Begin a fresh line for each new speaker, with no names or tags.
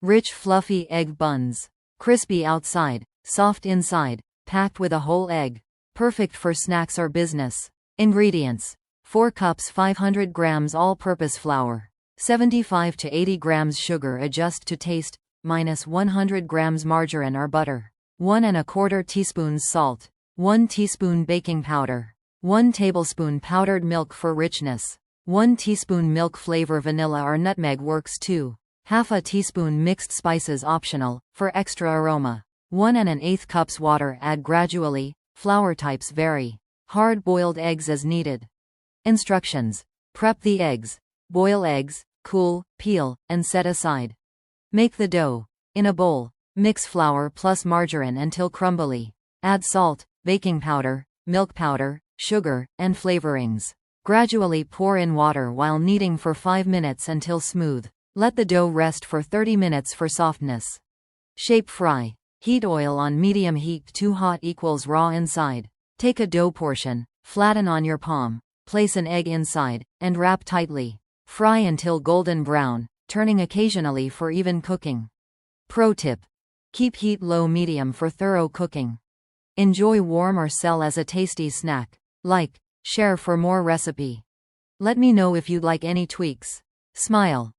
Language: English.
Rich fluffy egg buns. Crispy outside, soft inside, packed with a whole egg. Perfect for snacks or business. Ingredients: 4 cups 500 grams all-purpose flour. 75 to 80 grams sugar, adjust to taste, minus 100 grams margarine or butter. 1 1/4 teaspoons salt. 1 teaspoon baking powder. 1 tablespoon powdered milk for richness. 1 teaspoon milk flavor, vanilla or nutmeg works too. Half a teaspoon mixed spices optional, for extra aroma. 1 1/8 cups water, add gradually. Flour types vary. Hard-boiled eggs as needed. Instructions: prep the eggs. Boil eggs, cool, peel, and set aside. Make the dough. In a bowl, mix flour plus margarine until crumbly. Add salt, baking powder, milk powder, sugar, and flavorings. Gradually pour in water while kneading for 5 minutes until smooth. Let the dough rest for 30 minutes for softness. Shape fry. Heat oil on medium heat. Too hot equals raw inside. Take a dough portion, flatten on your palm, place an egg inside, and wrap tightly. Fry until golden brown, turning occasionally for even cooking. Pro tip: keep heat low-medium for thorough cooking. Enjoy warm or sell as a tasty snack. Like, share for more recipe. Let me know if you'd like any tweaks. Smile.